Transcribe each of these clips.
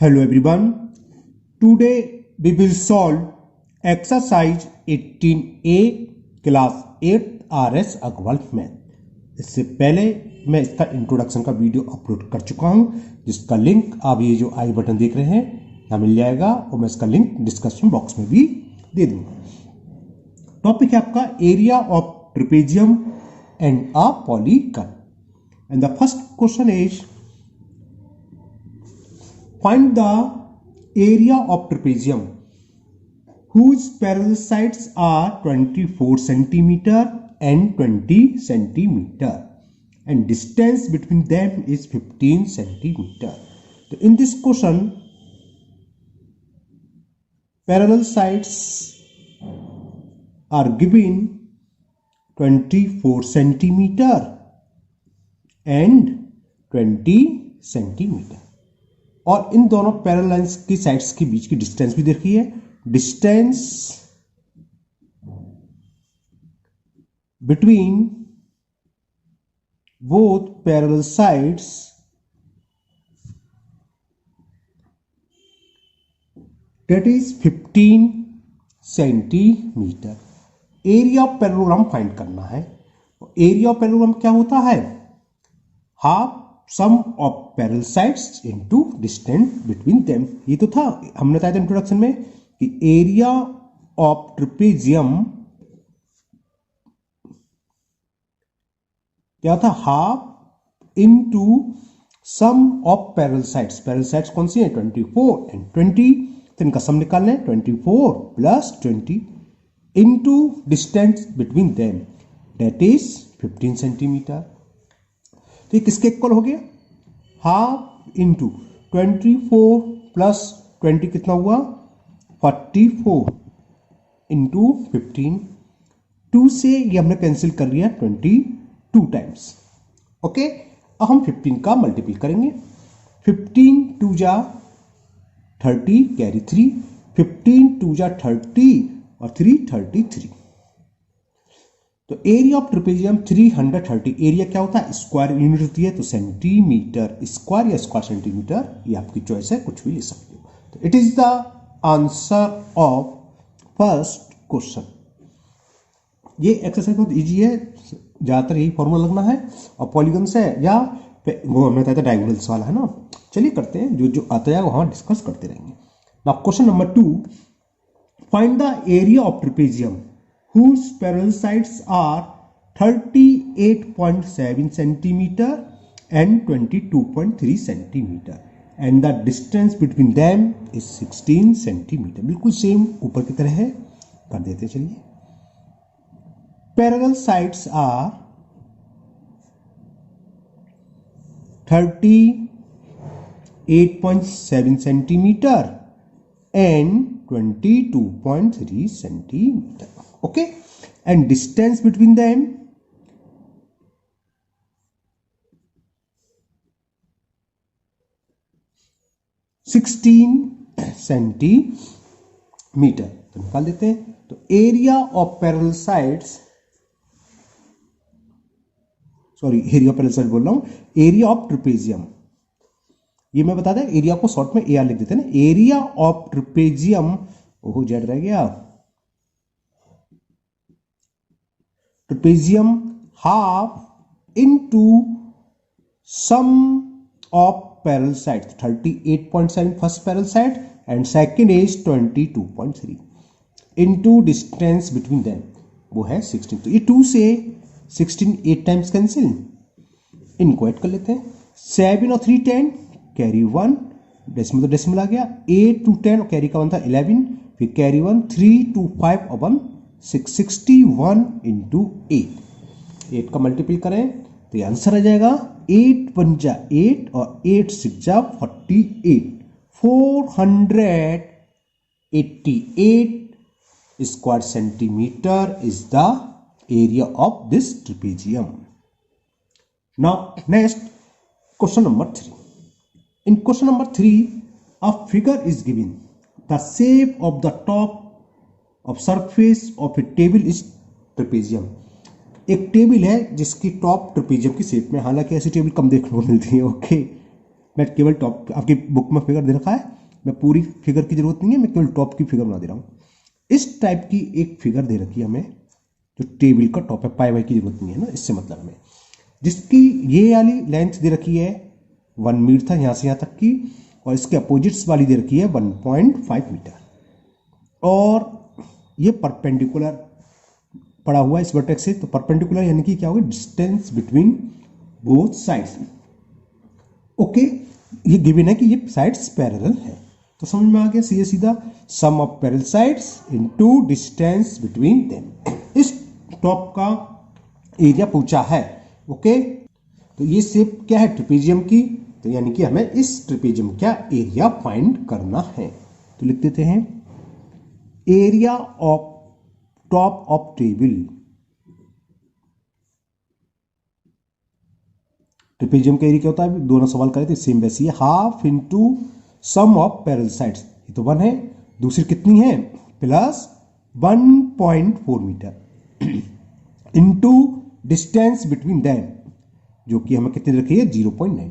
Hello everyone. Today we will solve exercise 18A class 8 RS Agarwal math. इससे पहले मैं इसका इंट्रोडक्शन का वीडियो अपलोड कर चुका हूं, जिसका लिंक आप ये जो आई बटन देख रहे हैं यहाँ मिल जाएगा, और मैं इसका लिंक डिस्क्रिप्शन बॉक्स में भी दे दूंगा। टॉपिक है आपका area of trapezium and a polygon. And the first question is find the area of trapezium whose parallel sides are 24 centimeter and 20 centimeter and distance between them is 15 centimeter. So in this question parallel sides are given 24 centimeter and 20 centimeter, और इन दोनों parallel lines की sides के बीच की distance भी देखी है। Distance between both parallel sides that is 15 centimetre. Area of parallelogram find करना है। एरिया ऑफ पैरेललोग्राम क्या होता है? Half sum of parallel sides into distance between them. ये तो था, हमने बताया था इंट्रोडक्शन में कि एरिया ऑफ ट्रेपेजियम क्या था? Half into sum of parallel sides. Parallel sides कौन सी है? 24 एंड 20। तो इनका सम निकालना है 24 plus 20 into distance between them that is 15 centimetre. तो ये किसके इक्वल हो गया? हाफ इंटू 24 प्लस 20 कितना हुआ? 44 इंटू 15। 2 से ये हमने कैंसिल कर लिया 22 टाइम्स। ओके, अब हम 15 का मल्टीपल करेंगे। 15 2 जा 30 कैरी 3, 15 2 जा 30 और 3 33। तो एरिया ऑफ ट्रेपेजियम 330। एरिया क्या होता है? स्क्वायर यूनिट होती है, तो सेंटीमीटर स्क्वायर या स्क्वायर सेंटीमीटर, ये आपकी चॉइस है, कुछ भी ले सकते हो। तो it is the answer of first question. ये एक्सरसाइज बहुत इजी है, ज्यादातर यही फॉर्मूला लगना है, और पॉलीगन से या वो हमने बताया था डायगोनल्स वाला है ना। चलिए करते हैं, जो जो आता है वहां डिस्कस करते रहेंगे। Now question number 2, find the area of trapezium whose parallel sides are 38.7 centimeter and 22.3 centimeter and the distance between them is 16 centimeter। बिल्कुल सेम ऊपर की तरह है, कर देते चलिए। parallel sides are 38.7 centimeter and 22.3 centimeter. Okay, and distance between them centimetre. तो निकाल देते हैं। तो area of parallel sides, sorry area of parallel side बोल रहा हूं, एरिया ऑफ ट्रेपेजियम, ये मैं बता दें, एरिया को शॉर्ट में एआर लिख देते हैं ना। एरिया ऑफ ट्रेपेजियम, ओहो जेड रह गया, trapezium half into sum of parallel side 38.7 first parallel side and second is 22.3 into distance between them, वो है 16। तो ये 2 से 16 8 टाइम्स कैंसिल, इनको ऐड कर लेते हैं। 7 और 3 10 कैरी 1, डेसिमल तो डेसिमल आ गया। 8 to 10 कैरी का 1 था 11, फिर कैरी 1 3 to 5 और 1 6, 61 इंटू 8 का मल्टीपल करें तो ये आंसर आ जाएगा 8 1 जा 8 और 8 6 जा 48, 488 square centimetre is the area of this trapezium. Now next question number 3। In question number 3 a figure is given, the shape of the top of surface of A table is trapezium. एक table है जिसकी top trapezium की shape में, हालांकि ऐसी table कम देखने को मिलती है। ओके, मैं केवल टॉप, आपकी बुक में फिगर दे रखा है, मैं पूरी फिगर की जरूरत नहीं है, मैं केवल टॉप की फिगर बना दे रहा हूँ। इस टाइप की एक फिगर दे रखी है हमें, जो टेबल का टॉप है, पाई वाई की जरूरत नहीं है ना, इससे मतलब हमें, जिसकी ये वाली लेंथ दे रखी है 1 मीटर था यहाँ से यहाँ तक की, और इसके अपोजिट्स वाली दे रखी है 1.5 मीटर, और ये परपेंडिकुलर पड़ा हुआ है इस वर्टेक्स से। तो परपेंडिकुलर यानी कि क्या होगा, distance between both sides. Okay, ये गिवन है कि ये साइड्स पैरेलल है, तो समझ में आ गया सीधे सीधा, sum of parallel sides into distance between them. इस टॉप का एरिया पूछा है। ओके, तो ये शेप क्या है, ट्रिपेजियम की, तो यानी कि हमें इस ट्रिपेजियम का एरिया फाइंड करना है। तो लिख देते हैं area of top of table, trapezium का एरिया क्या होता है, दोनों सवाल करे थे सेम वैसी है, half into sum of parallel sides, ये तो 1 है, दूसरी कितनी है plus 1.4 metre into distance between them, जो कि हमें कितनी रखी है 0.9,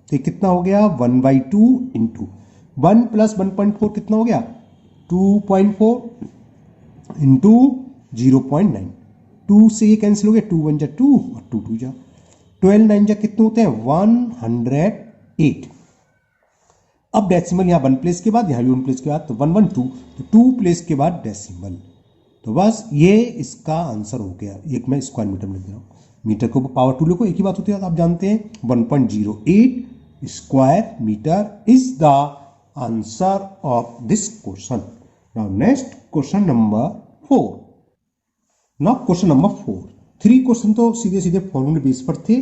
तो कितना हो गया 1/2 इंटू 1 प्लस 1.4 कितना हो गया 2.4 इंटू 0.9, 2 से ये कैंसिल हो गया, 2 1 जा 2 और 2 2 जा 12, 9 जा कितने होते हैं 108। अब डेसिमल यहाँ 1 प्लेस के बाद, यहाँ भी 1 प्लेस के बाद, तो 1 1 2, तो 2 प्लेस के बाद डेसिमल, तो बस ये इसका आंसर हो गया। एक मैं स्क्वायर मीटर में लिख रहा हूँ, मीटर को पावर 2 लिखो, एक ही बात होती है, आप जानते हैं 1.08 square metre is the answer of this question. Now next question number 4। Now question number 4, 3 question तो सीधे सीधे फॉर्मूले बेस पर थे,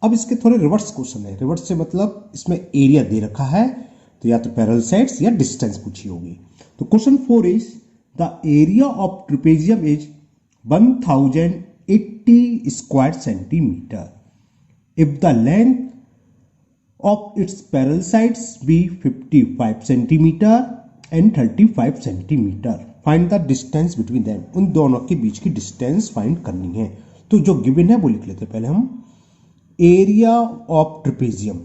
अब इसके थोड़े रिवर्स क्वेश्चन है। रिवर्स से मतलब इसमें एरिया दे रखा है, तो या तो पैरेलल साइड्स या डिस्टेंस पूछी होगी। तो question 4 is the area of trapezium is 1080 square centimetre if the length of its parallel sides be 55 centimeter and 35 centimeter. Find the distance between them. उन दोनों के बीच की डिस्टेंस फाइंड करनी है। तो जो गिवन है वो लिख लेते हैं पहले हम, एरिया ऑफ ट्रिपेजियम,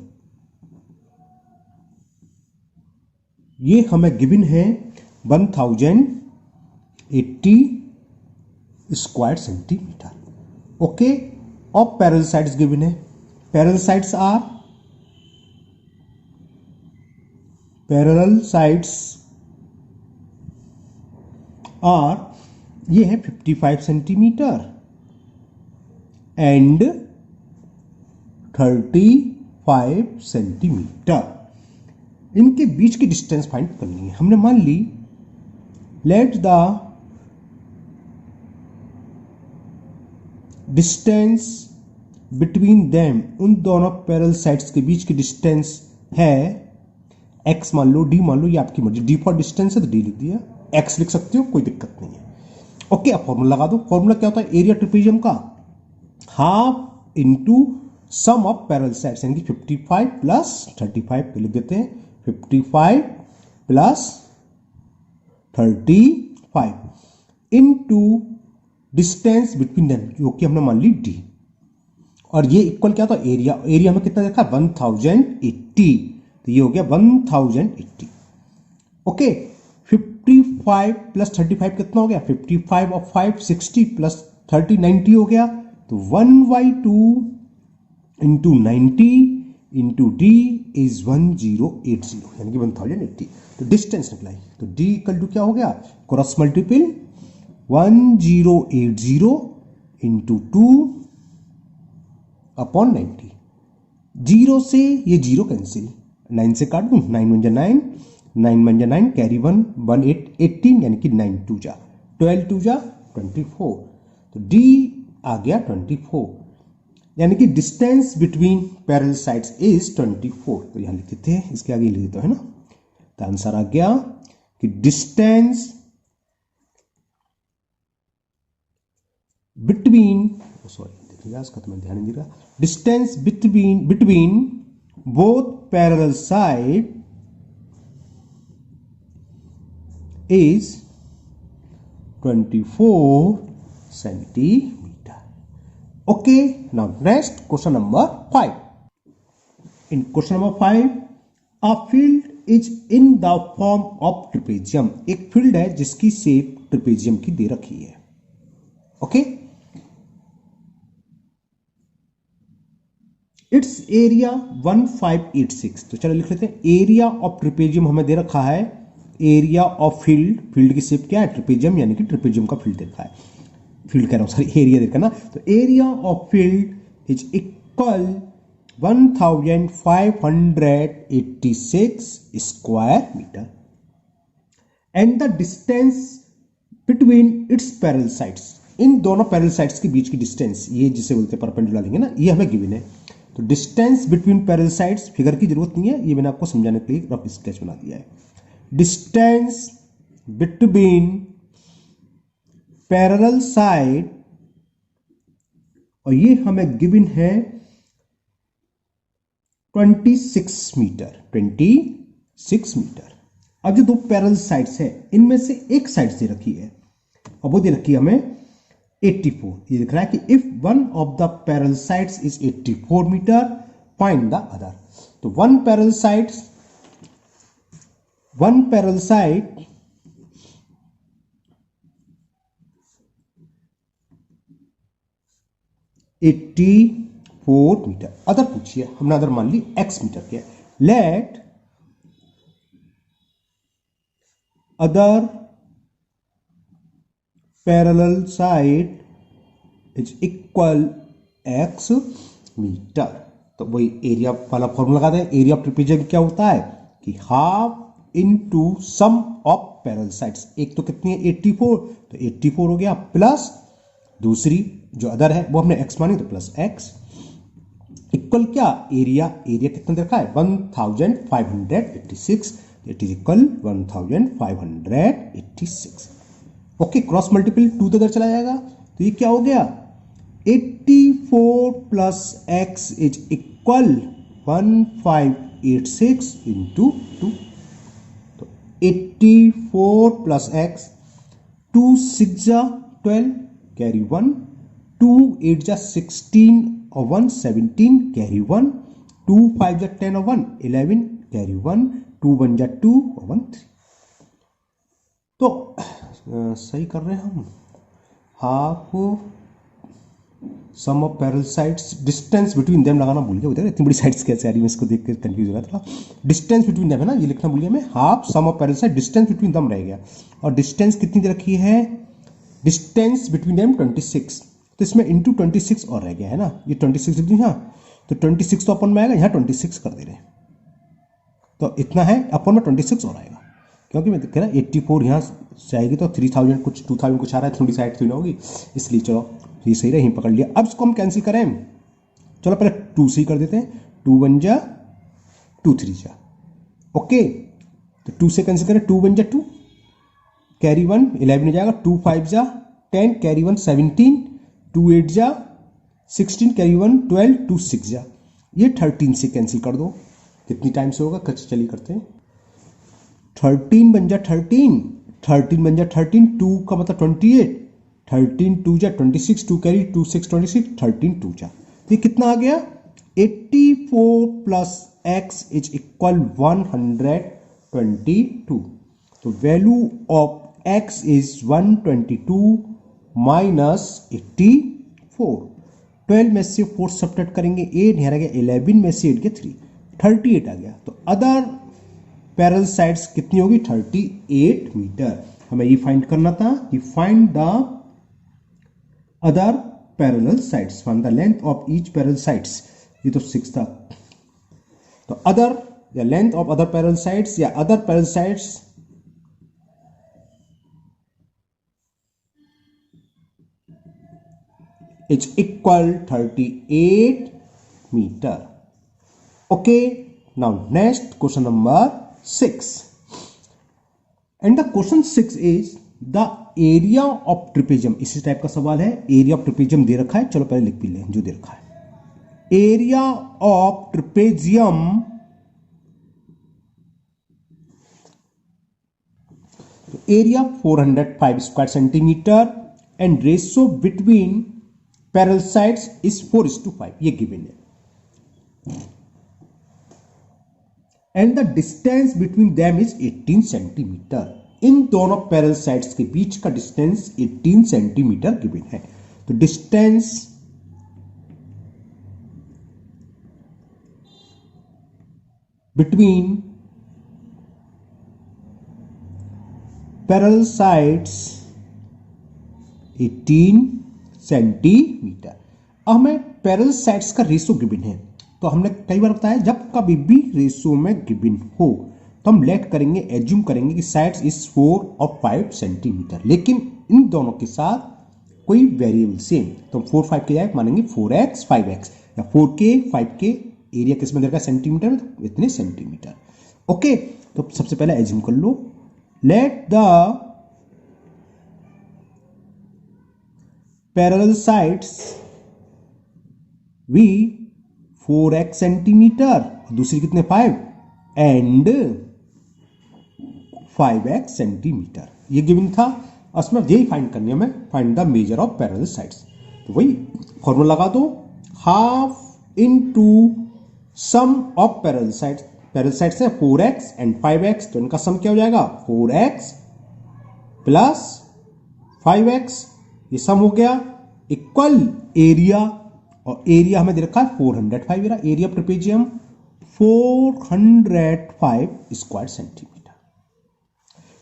ये हमें गिवन है 1080 स्क्वायर सेंटीमीटर। ओके, और पैरेलल साइड्स गिवन है, parallel sides are, parallel sides are, ये है 55 सेंटीमीटर एंड 35 सेंटीमीटर, इनके बीच की डिस्टेंस फाइंड करनी है। हमने मान ली let the distance between them, उन दोनों पैरेलल साइड्स के बीच की डिस्टेंस है x मान लो, d मान लो, ये आपकी मर्जी, d फॉर डिस्टेंस है तो d लिख दिया, x लिख सकते हो, कोई दिक्कत नहीं है। ओके, अब फॉर्मूला लगा दो। फॉर्मूला क्या होता है एरिया ट्रिपेजियम का, half into sum of parallel sides, यानी कि 55 प्लस 35, लिख देते हैं 55 plus 35 into distance between them, जो कि हमने मान ली d, और ये इक्वल क्या था एरिया, एरिया में कितना देखा 1080, तो ये हो गया 1080। ओके, 55 प्लस 35 कितना हो गया 55 और 5 60 प्लस 30 90 हो गया, तो 1/2 इंटू 90 इंटू डी इज 1080, यानी कि 1080। तो डिस्टेंस निकलाई, तो डी इक्वल टू क्या हो गया, क्रॉस मल्टीपल 1080 इंटू 2 अपॉन 90, 0 से ये 0 कैंसिल, 9 से काट दूं, 9 1 जा 9, 9 1 जा 9, कैरी 1 1 8 18, यानी कि 9 2 जा 12 2 जा 24, तो डी आ गया 24, यानी कि distance between parallel sides is 24। तो यहां लिख देते हैं, इसके आगे लिख देते है ना, तो आंसर आ गया कि डिस्टेंस बिटवीन, सॉरी देखिएगा इसका तो मैं ध्यान नहीं दे रहा, distance between both parallel side is 24 centimeter. Okay, now next question number 5. In question number 5, a field is in the form of trapezium, एक फील्ड है जिसकी शेप ट्रिपेजियम की दे रखी है। ओके, इट्स एरिया 1586, तो चलो लिख लेते हैं एरिया ऑफ ट्रिपेजियम हमें दे रखा है, एरिया ऑफ फील्ड, फील्ड की शेप क्या है ट्रिपेजियम, यानी कि ट्रिपेजियम का फील्ड दे रखा है, फील्ड कह रहा हूं सॉरी एरिया देखा ना, तो area of field is equal 1586 square metre and the distance between its parallel sides, इन दोनों पैरेलल साइड्स के बीच की डिस्टेंस, ये जिसे बोलते हैं परपेंडिकुलर लेंगे ना, ये हमें गिवन है। तो distance between parallel sides figure की जरूरत नहीं है, ये मैंने आपको समझाने के लिए रफ स्केच बना दिया है। डिस्टेंस बिटवीन पैरेलल साइड, और ये हमें गिवन है 26 मीटर, 26 मीटर। अब जो दो पैरेलल साइड्स है इनमें से एक साइड दे रखी है, और वो दे रखी है हमें 84, ये दिख रहा है कि if one of the parallel sides is 84 metre find the other. तो one parallel side 84 metre, other पूछिए, हमने अदर मान ली x मीटर के। Let other parallel side is equal x metre, तो वही एरिया वाला फॉर्मूला लगा दें। एरिया ऑफ ट्रिपेजियम क्या होता है कि half into sum of parallel sides, एक तो कितनी है 84, तो 84 हो गया, प्लस दूसरी जो अदर है वो हमने x मानी तो प्लस x, इक्वल क्या एरिया, एरिया कितना देखा है 1586, it is equal 1586। Okay, cross multiple 2 तो इधर चला जाएगा, तो ये क्या हो गया 84 plus x is equal 1586 into 2, तो 84 प्लस x, 2 6 जा 12 कैरी 1, 2 8 जा 16 और 1 17 कैरी 1, 2 5 जा 10 और 1 11 कैरी 1, 2 1 जा 2 और 1 3। तो सही कर रहे हैं हम, half sum of parallel sides, distance between them लगाना भूल गया, उधर इतनी बड़ी साइड्स कैसे आ रही है, मैं इसको देख के कंफ्यूज हो रहा था। डिस्टेंस बिटवीन देम है ना, ये लिखना भूल गया मैं, half sum of parallel side, distance between them रह गया, और डिस्टेंस कितनी दे रखी है, डिस्टेंस बिटवीन देम 26, तो इसमें इंटू 26 और रह गया है ना, ये 26 लिख दी, हाँ तो 26 तो अपन में आएगा, यहाँ 26 कर दे रहे हैं, तो इतना है अपन में 26 और आएगा, क्योंकि मैं कह रहा 84 यहाँ से आएगी तो 3000 कुछ 2000 कुछ आ रहा है, थोड़ी साइड थोड़ी ना होगी, इसलिए चलो ये सही रहा, यहीं पकड़ लिया। अब इसको हम कैंसिल करें, चलो पहले 2 से ही कर देते हैं, 2 1 जा 2 3 जा, ओके, तो 2 से कैंसिल करें, 2 1 जा 2 कैरी 1 11 हो जाएगा, 2 5 जा 10 कैरी 1 17, 2 8 जा 16 कैरी 1 12, 2 6 जा, ये 13 से कैंसिल कर दो, कितनी टाइम से होगा, चलिए करते हैं, 13 बन जा 13, 13 बन जा 13, 2 का मतलब 28, 13 2 जा 26, 2 कैरी 2 6 26, 13 2 जा, ये कितना आ गया 84 प्लस x इज इक्वल 122, तो value of x is 122 minus 84, 12 में से 4 सब्ट्रैक्ट करेंगे 8 यहाँ रह गया, 11 में से 8 के 3 38 आ गया, तो अदर पैरेलल साइड्स कितनी होगी 38 मीटर, हमें ये फाइंड करना था कि find the other parallel sides, find the length of each parallel sides, ये तो 6 था, तो अदर या length of other parallel sides या other parallel sides is equal 38 metre. Okay, now next question number 6, and the question 6 is the area of trapezium, इसी type का सवाल है, एरिया ऑफ ट्रिपेजियम दे रखा है, चलो पहले लिख भी लें जो दे रखा है, एरिया ऑफ ट्रिपेजियम तो area 405 square centimetre and ratio between parallel sides is 4:5, ये गिवन है। And the distance between them is 18 centimetre. इन दोनों पैरेलल साइड्स के बीच का डिस्टेंस 18 सेंटीमीटर गिवन है। तो distance between parallel sides 18 centimetre. अब हमें पैरेलल साइड्स का रेशो गिवन है, तो हमने कई बार बताया जब कभी भी रेशो में गिवन हो तो हम लेट करेंगे, एज्यूम करेंगे कि साइड्स इज 4 और 5 सेंटीमीटर, लेकिन इन दोनों के साथ कोई वेरिएबल सेम, तो 4 5 के जाए मानेंगे 4x 5x, या 4k 5k, एरिया किस में दे रखा है सेंटीमीटर, तो इतने सेंटीमीटर। ओके, तो सबसे पहले एज्यूम कर लो, let the parallel sides we 4x centimetre, दूसरी कितने 5 एंड 5x सेंटीमीटर, ये गिवन था। उसमें यही फाइंड करनी है हमें, find the measure of parallel sides. तो वही फॉर्मूला लगा दो, half into sum of parallel sides. Parallel sides है 4x एंड 5x, तो इनका सम क्या हो जाएगा 4x प्लस 5x, ये सम हो गया इक्वल एरिया, और एरिया हमें दे रखा है 405, area of trapezium 405 square centimetre.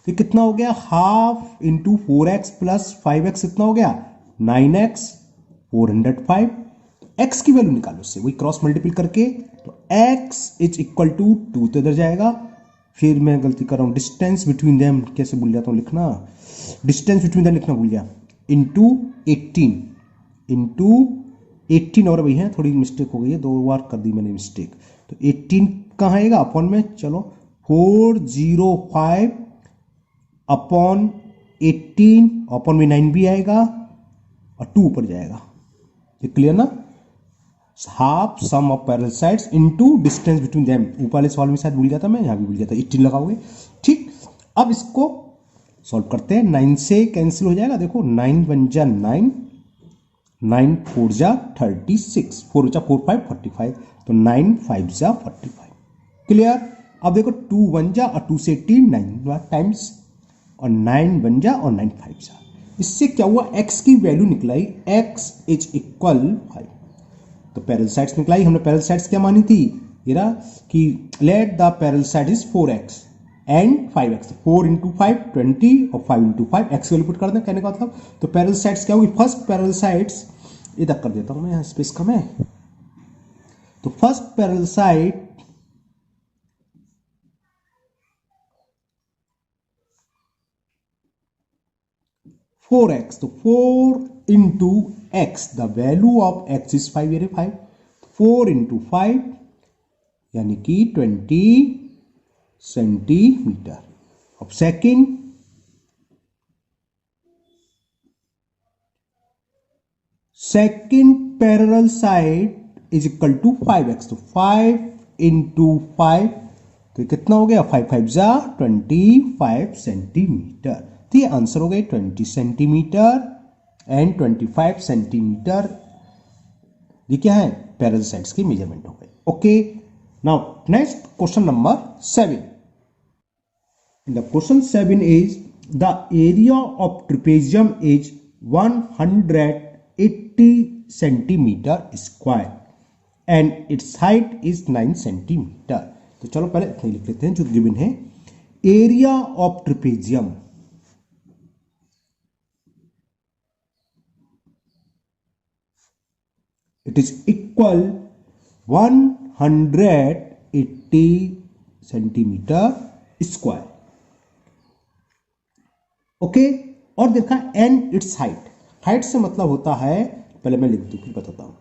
तो कितना हो गया, half into 4x plus 5x कितना हो गया 9x 405। x की वैल्यू निकालो उससे, वही क्रॉस मल्टीपल करके, तो x इज इक्वल टू 2 तो इधर जाएगा, फिर मैं गलती कर रहा हूं, डिस्टेंस बिटवीन देम कैसे भूल जाता हूं लिखना, डिस्टेंस बिटवीन देम लिखना भूल गया, इंटू 18 और भैया थोड़ी मिस्टेक हो गई है, 2 बार कर दी मैंने मिस्टेक, तो 18 कहाँ आएगा अपॉन में, चलो 405 अपॉन 18, अपॉन में 9 भी आएगा और 2 ऊपर जाएगा, ये क्लियर ना। Half sum of parallel sides into distance between them, ऊपर वाले सवाल में शायद भूल जाता, मैं यहां भी भूल जाता, 18 लगाओगे ठीक। अब इसको सॉल्व करते हैं, 9 से कैंसिल हो जाएगा, देखो 9 1 जा 9, 9 4 जा 36, 4 जा 4 5 45, तो 9 5 जा 45, क्लियर। अब देखो 2 1 जा और 2 से 18 9 टाइम्स, और 9 1 जा और 9 5 जा, इससे क्या हुआ x की वैल्यू निकलाई, x इज इक्वल 5। तो पैरेलल साइड्स निकलाई, हमने पैरेलल साइड्स क्या मानी थी, ये रहा कि late the parallel side is 4x and 5x, 4 into 5 20 और 5 इंटू 5 x की वैल्यू पुट कर दें, कहने का मतलब। तो पैरेलल साइड्स क्या होगी, फर्स्ट पैरेलल साइड्स इधर कर देता हूं मैं, यहां स्पेस कम है, तो first parallel side four x, तो 4 into x, the value of x is 5, ये 5, 4 इंटू 5 यानी कि 20 सेंटीमीटर। अब second parallel side is equal to 5x, तो 5 इंटू 5, तो कितना हो गया 5 5 जा 25 सेंटीमीटर, तो ये आंसर हो गए 20 सेंटीमीटर एंड 25 सेंटीमीटर, ये क्या है पैरेलल साइड्स की मेजरमेंट हो गई। Okay, now next question number 7। The question 7 is the area of trapezium is 180 centimeter square and its height is 9 centimeter। तो चलो पहले इतने लिख लेते हैं जो गिवन है, area of trapezium it is equal 180 centimeter square। Okay, और देखा एंड इट्स हाइट, हाइट से मतलब होता है, पहले मैं लिख दूं फिर बताता हूं,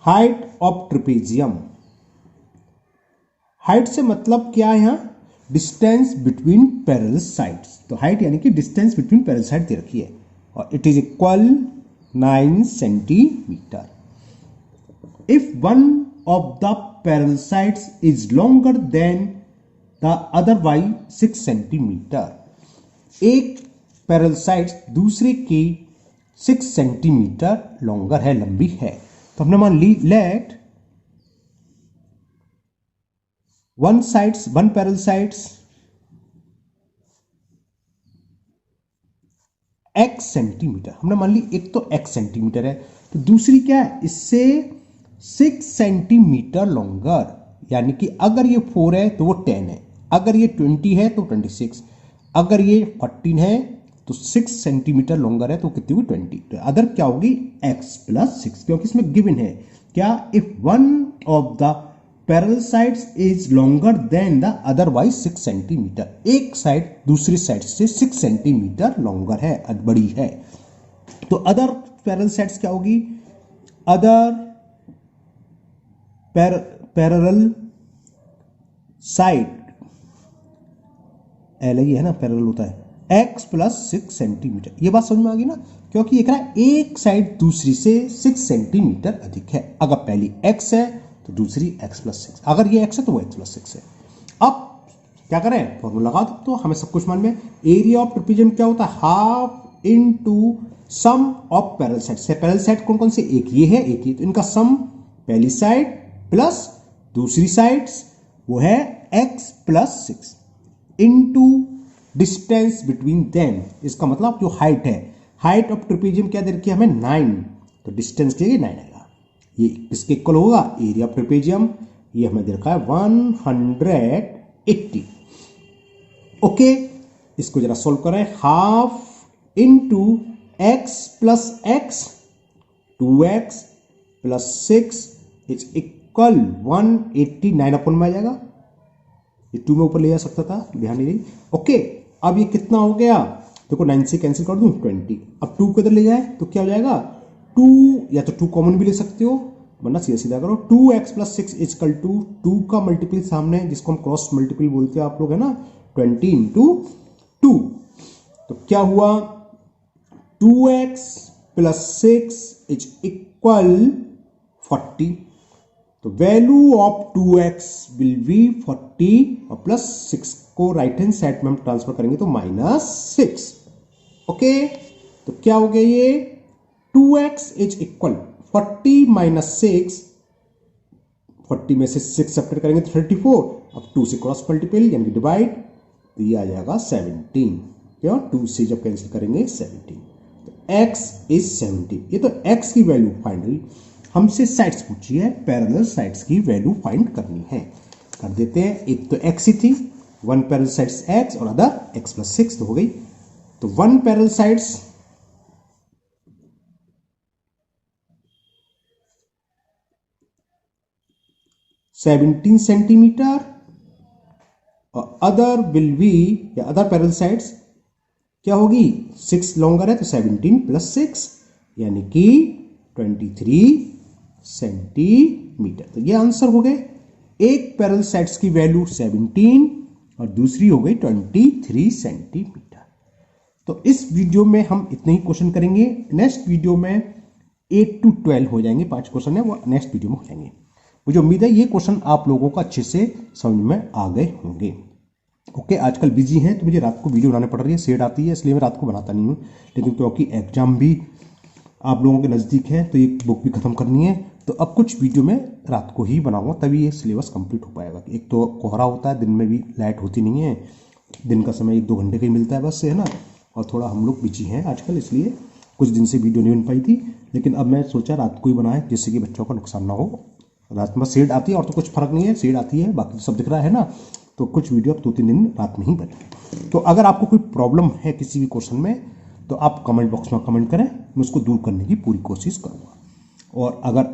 हाइट ऑफ ट्रेपेजियम, हाइट से मतलब क्या है यहां, डिस्टेंस बिटवीन पैरेलल साइड्स, तो हाइट यानी कि डिस्टेंस बिटवीन पैरेलल साइड दे रखी है, और it is equal 9 centimetre. If one of the parallel sides is longer than the other by 6 centimetre, एक पैरेलल साइड्स दूसरे की 6 सेंटीमीटर लॉन्गर है, लंबी है, तो हमने मान ली let one parallel sides x centimetre, हमने मान ली एक तो x सेंटीमीटर है, तो दूसरी क्या है, इससे 6 सेंटीमीटर लॉन्गर, यानी कि अगर ये 4 है तो वो 10 है, अगर ये 20 है तो 26, अगर ये 14 है तो 6 सेंटीमीटर लॉन्गर है तो कितनी हुई 20। तो अदर क्या होगी x प्लस 6, क्योंकि इसमें गिवन है क्या, if one of the parallel sides is longer than the otherwise 6 centimetre, एक साइड दूसरी साइड से 6 सेंटीमीटर लॉन्गर है, बड़ी है। तो अदर पैरेलल साइड्स क्या होगी, अदर पैरेलल साइड, एल है ना, पैरेलल होता है x प्लस 6 सेंटीमीटर, ये बात समझ में आ गई ना, क्योंकि एक साइड दूसरी से 6 सेंटीमीटर अधिक है। अगर पहली x है तो दूसरी x प्लस 6, अगर ये x है तो वो x प्लस 6 है। अब क्या करें, फॉर्मूला लगा दो, तो हमें सब कुछ मान में, एरिया ऑफ ट्रेपेजियम क्या होता है, half into sum of parallel side. Parallel side कौन कौन से, एक ये है एक ये, तो इनका सम पहली साइड प्लस दूसरी साइड वो है x plus 6 into distance between them, इसका मतलब जो हाइट है, हाइट ऑफ ट्रेपेजियम क्या दे रखी है हमें 9, तो डिस्टेंस के लिए 9 आएगा। ये किसके इक्वल होगा, एरिया ऑफ ट्रेपेजियम, ये हमें दे रखा है 180। ओके, इसको जरा सोल्व करें, half into x plus x, 2x plus 6 is equal 189 अपन में आ जाएगा, ये 2 में ऊपर ले जा सकता था, ध्यान नहीं रही। ओके, अब ये कितना हो गया, देखो 9 से कैंसिल कर दूं 20, अब 2 को इधर ले जाए तो क्या हो जाएगा 2, या तो 2 कॉमन भी ले सकते हो, वरना सीधा सीधा करो 2x प्लस 6 इजकल टू 2 का मल्टीपल सामने जिसको हम क्रॉस मल्टीपल बोलते हैं आप लोग, है ना, 20 इंटू 2, तो क्या हुआ 2x प्लस 6 इज इक्वल 40, तो value of 2x will be 40 और प्लस 6 को राइट हैंड साइड में हम ट्रांसफर करेंगे तो -6। ओके, तो क्या हो गया ये 2x इज इक्वल 40 माइनस 6, 40 में से 6 सब्ट्रैक्ट करेंगे तो 34, अब 2 से क्रॉस मल्टीपल यानी डिवाइड, तो ये आ जाएगा 17, क्यों 2 से जब कैंसिल करेंगे 17, तो x इज 17। ये तो x की वैल्यू फाइंड हुई, हमसे साइड्स पूछी है, पैरेलल साइड्स की वैल्यू फाइंड करनी है, कर देते हैं। एक तो x ही थी, वन पैरेलल साइड्स x और अदर x प्लस 6 तो हो गई, तो one parallel sides seventeen centimetre और अदर विल बी, या अदर पैरेलल साइड्स क्या होगी 6 लॉन्गर है तो 17 प्लस 6 यानी कि 23 सेंटीमीटर। तो ये आंसर हो गए, एक पैरेलल साइड्स की वैल्यू 17 और दूसरी हो गई 23 सेंटीमीटर। तो इस वीडियो में हम इतने ही क्वेश्चन करेंगे, नेक्स्ट वीडियो में 8 to 12 हो जाएंगे, 5 क्वेश्चन है वो नेक्स्ट वीडियो में हो जाएंगे। मुझे उम्मीद है ये क्वेश्चन आप लोगों को अच्छे से समझ में आ गए होंगे। ओके, आजकल बिजी हैं तो मुझे रात को वीडियो बनाने पड़ रही है, सेड आती है इसलिए मैं रात को बनाता नहीं हूँ, लेकिन क्योंकि एग्जाम भी आप लोगों के नज़दीक है तो एक बुक भी खत्म करनी है, तो अब कुछ वीडियो में रात को ही बनाऊंगा तभी ये सिलेबस कंप्लीट हो पाएगा। एक तो कोहरा होता है, दिन में भी लाइट होती नहीं है, दिन का समय 1-2 घंटे का ही मिलता है बस से, है ना, और थोड़ा हम लोग बिजी हैं आजकल, इसलिए कुछ दिन से वीडियो नहीं बन पाई थी, लेकिन अब मैं सोचा रात को ही बनाए जिससे कि बच्चों का नुकसान ना हो। रात में शेड आती है और तो कुछ फर्क नहीं है, शेड आती है बाकी सब दिख रहा है ना, तो कुछ वीडियो अब 2-3 दिन रात में ही बने। तो अगर आपको कोई प्रॉब्लम है किसी भी क्वेश्चन में तो आप कमेंट बॉक्स में कमेंट करें, मैं उसको दूर करने की पूरी कोशिश करूँगा। और अगर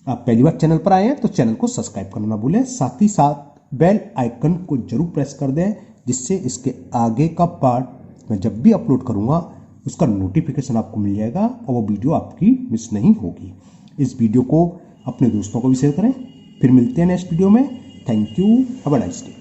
आप पहली बार चैनल पर आए हैं तो चैनल को सब्सक्राइब करना ना भूलें, साथ ही साथ बेल आइकन को जरूर प्रेस कर दें, जिससे इसके आगे का पार्ट मैं जब भी अपलोड करूँगा उसका नोटिफिकेशन आपको मिल जाएगा और वो वीडियो आपकी मिस नहीं होगी। इस वीडियो को अपने दोस्तों को भी शेयर करें। फिर मिलते हैं नेक्स्ट वीडियो में। Thank you, have a nice day.